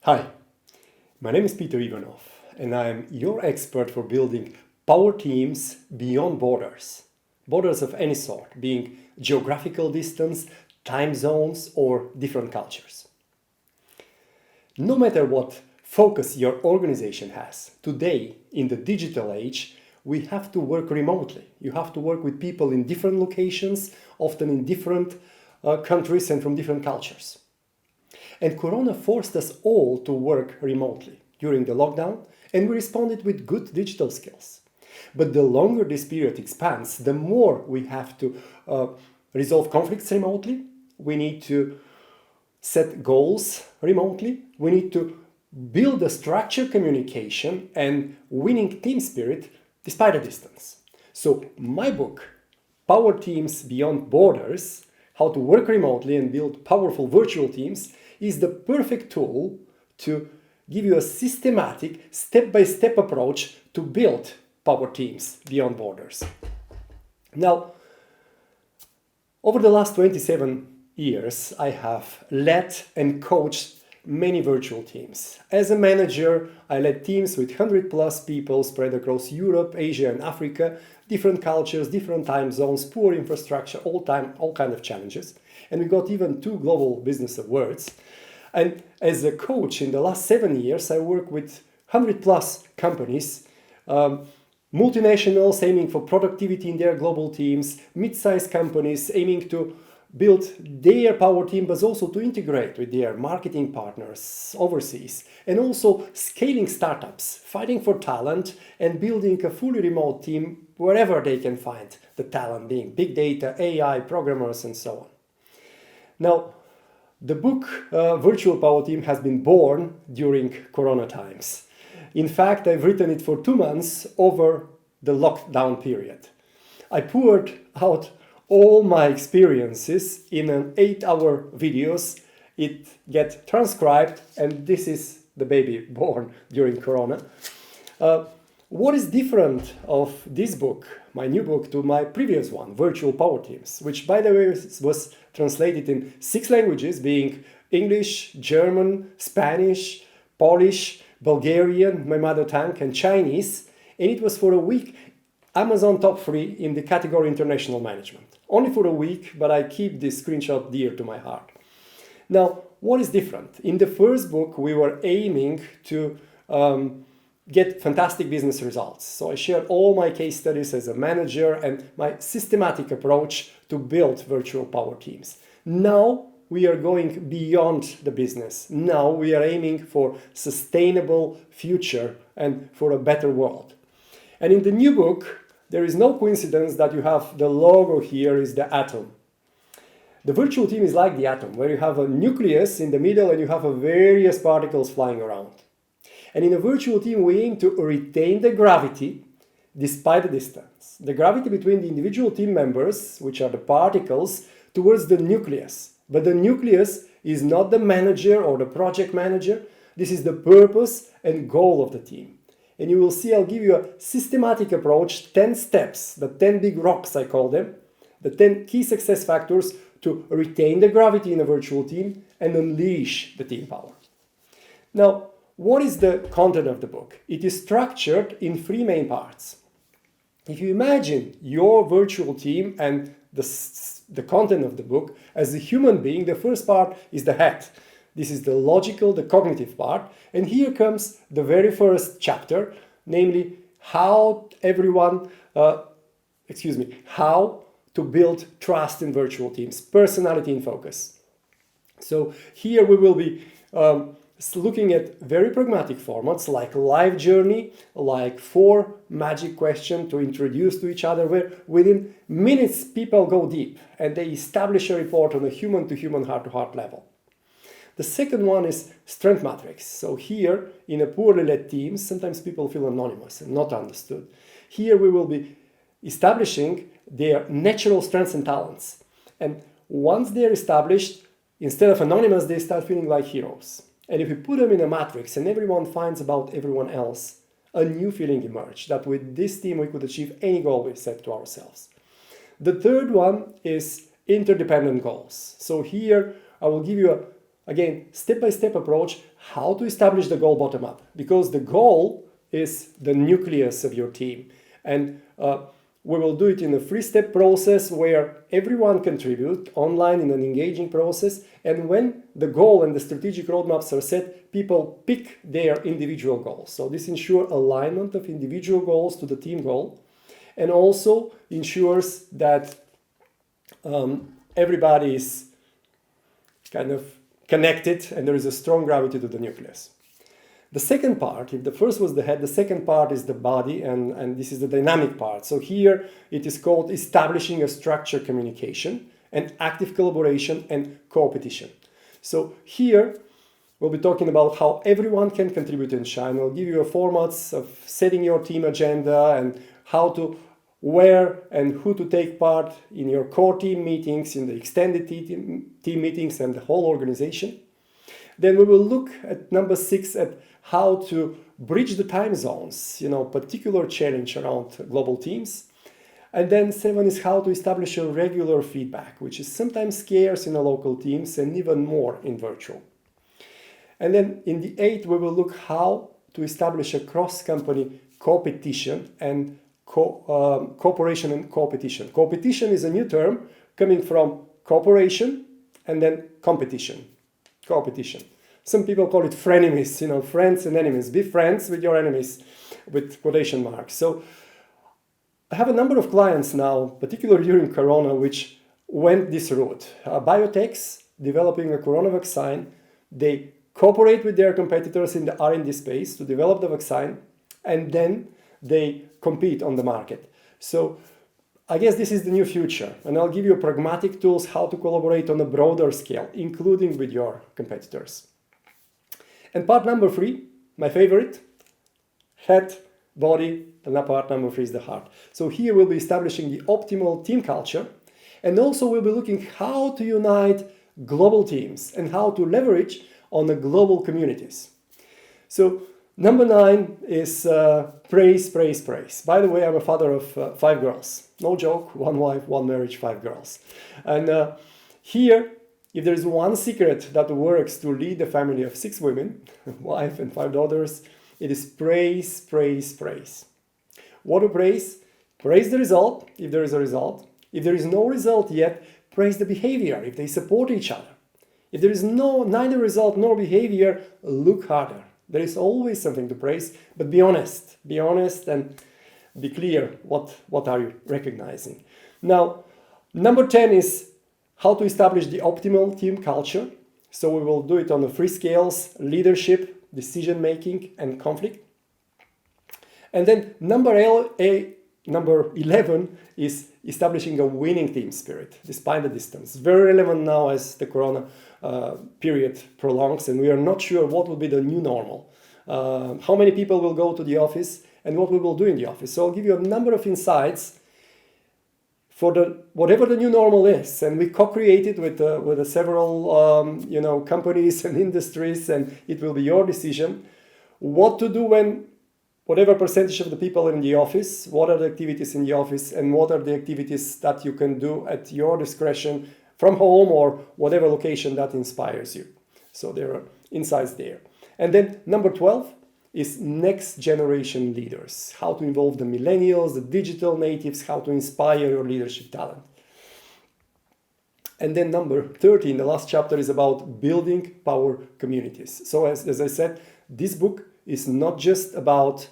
Hi, my name is Peter Ivanov, and I am your expert for building power teams beyond borders. Borders of any sort, being geographical distance, time zones, or different cultures. No matter what focus your organization has, today, in the digital age, we have to work remotely. You have to work with people in different locations, often in different countries and from different cultures. And Corona forced us all to work remotely during the lockdown, and we responded with good digital skills. But the longer this period expands, the more we have to resolve conflicts remotely. We need to set goals remotely. We need to build a structured communication and winning team spirit despite a distance. So my book, Power Teams Beyond Borders, How to Work Remotely and Build Powerful Virtual Teams, is the perfect tool to give you a systematic, step-by-step approach to build power teams beyond borders. Now, over the last 27 years, I have led and coached many virtual teams. As a manager, I led teams with 100 plus people spread across Europe, Asia, and Africa, different cultures, different time zones, poor infrastructure, all kind of challenges. And we got even 2 global business awards. And as a coach in the last 7 years, I work with 100 plus companies, multinationals aiming for productivity in their global teams, mid-sized companies aiming to build their power team, but also to integrate with their marketing partners overseas, and also scaling startups, fighting for talent and building a fully remote team wherever they can find the talent, being big data, AI, programmers, and so on. Now, the book Virtual Power Team has been born during Corona times. In fact, I've written it for 2 months over the lockdown period. I poured out all my experiences in an 8-hour videos. It gets transcribed, and this is the baby born during Corona. What is different of this book, my new book, to my previous one, Virtual Power Teams, which, by the way, was translated in 6 languages, being English, German, Spanish, Polish, Bulgarian, my mother tongue, and Chinese, and it was for a week Amazon top 3 in the category International Management. Only for a week, but I keep this screenshot dear to my heart. Now, what is different? In the first book, we were aiming to get fantastic business results. So I shared all my case studies as a manager and my systematic approach to build virtual power teams. Now we are going beyond the business. Now we are aiming for sustainable future and for a better world. And in the new book, there is no coincidence that you have the logo here is the atom. The virtual team is like the atom, where you have a nucleus in the middle and you have various particles flying around. And in a virtual team, we aim to retain the gravity despite the distance. The gravity between the individual team members, which are the particles, towards the nucleus. But the nucleus is not the manager or the project manager. This is the purpose and goal of the team. And you will see I'll give you a systematic approach, 10 steps, the 10 big rocks I call them, the 10 key success factors to retain the gravity in a virtual team and unleash the team power. Now, what is the content of the book? It is structured in 3 main parts. If you imagine your virtual team and the content of the book as a human being, the first part is the head. This is the logical, the cognitive part. And here comes the very first chapter, namely how to build trust in virtual teams, personality in focus. So here we will be looking at very pragmatic formats like life journey, like 4 magic questions to introduce to each other, where within minutes people go deep and they establish a report on a human-to-human, heart-to-heart level. The second one is strength matrix. So here, in a poorly led team, sometimes people feel anonymous and not understood. Here we will be establishing their natural strengths and talents. And once they're established, instead of anonymous, they start feeling like heroes. And if we put them in a matrix and everyone finds about everyone else, a new feeling emerges that with this team we could achieve any goal we set to ourselves. The third one is interdependent goals. So here I will give you again, step-by-step approach, how to establish the goal bottom-up, because the goal is the nucleus of your team. And we will do it in a three-step process where everyone contributes online in an engaging process. And when the goal and the strategic roadmaps are set, people pick their individual goals. So this ensures alignment of individual goals to the team goal, and also ensures that everybody is kind of connected and there is a strong gravity to the nucleus. The second part, if the first was the head, the second part is the body, and this is the dynamic part. So here it is called establishing a structured communication and active collaboration and co-opetition. So here we'll be talking about how everyone can contribute and shine. I'll give you a formats of setting your team agenda and how to, where and who to take part in your core team meetings, in the extended team meetings and the whole organization. Then we will look at number 6 at how to bridge the time zones, particular challenge around global teams. And then 7 is how to establish a regular feedback, which is sometimes scarce in the local teams and even more in virtual. And then in the 8, we will look how to establish a cross-company competition and cooperation and competition. Competition is a new term coming from cooperation and then competition. Some people call it frenemies, friends and enemies. Be friends with your enemies, with quotation marks. So I have a number of clients now, particularly during Corona, which went this route. Biotechs developing a Corona vaccine, they cooperate with their competitors in the R&D space to develop the vaccine, and then they compete on the market. So I guess this is the new future, and I'll give you pragmatic tools how to collaborate on a broader scale, including with your competitors. And part number 3, my favorite, head, body, and part number 3 is the heart. So here we'll be establishing the optimal team culture, and also we'll be looking how to unite global teams and how to leverage on the global communities. So number 9 is praise, praise, praise. By the way, I'm a father of 5 girls. No joke, 1 wife, 1 marriage, 5 girls. And here, if there is one secret that works to lead a family of 6 women, wife and 5 daughters, it is praise, praise, praise. What to praise? Praise the result, if there is a result. If there is no result yet, praise the behavior, if they support each other. If there is neither result nor behavior, look harder. There is always something to praise, but be honest and be clear what are you recognizing. Now, number 10 is how to establish the optimal team culture. So we will do it on the 3 scales: leadership, decision-making, and conflict. And then number 11 is establishing a winning team spirit, despite the distance. Very relevant now as the Corona period prolongs, and we are not sure what will be the new normal. How many people will go to the office and what we will do in the office. So I'll give you a number of insights for whatever the new normal is, and we co-created with several companies and industries, and it will be your decision what to do when whatever percentage of the people in the office, what are the activities in the office, and what are the activities that you can do at your discretion from home or whatever location that inspires you. So there are insights there. And then number 12 is next generation leaders, how to involve the millennials, the digital natives, how to inspire your leadership talent. And then number 13, the last chapter, is about building power communities. So as I said, this book is not just about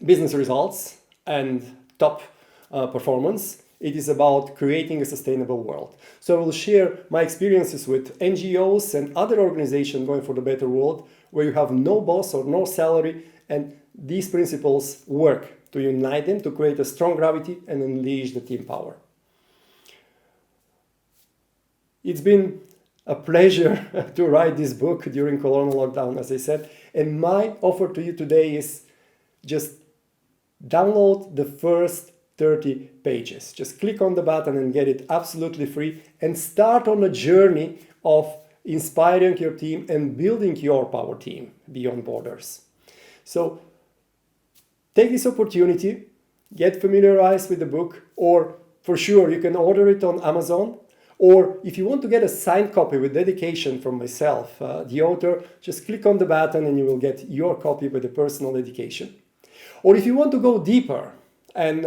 business results and top performance. It is about creating a sustainable world. So I will share my experiences with NGOs and other organizations going for the better world, where you have no boss or no salary, and these principles work to unite them, to create a strong gravity and unleash the team power. It's been a pleasure to write this book during Corona lockdown, as I said, and my offer to you today is just download the first 30 pages. Just click on the button and get it absolutely free and start on a journey of inspiring your team and building your power team beyond borders. So take this opportunity, get familiarized with the book, or for sure you can order it on Amazon, Or if you want to get a signed copy with dedication from myself, the author, just click on the button and you will get your copy with a personal dedication. Or if you want to go deeper and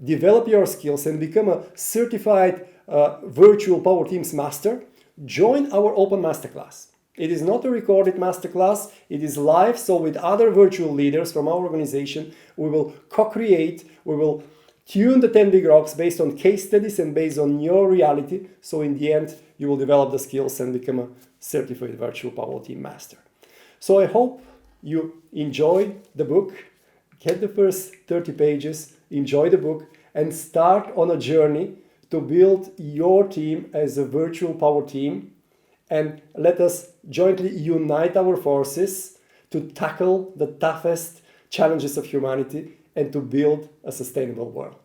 develop your skills and become a certified virtual Power Teams master, join our open masterclass. It is not a recorded masterclass, it is live, so with other virtual leaders from our organization, we will co-create, we will tune the 10 big rocks based on case studies and based on your reality, so in the end, you will develop the skills and become a certified virtual Power Team master. So I hope you enjoy the book, get the first 30 pages, enjoy the book, and start on a journey to build your team as a virtual Power Team. And let us jointly unite our forces to tackle the toughest challenges of humanity and to build a sustainable world.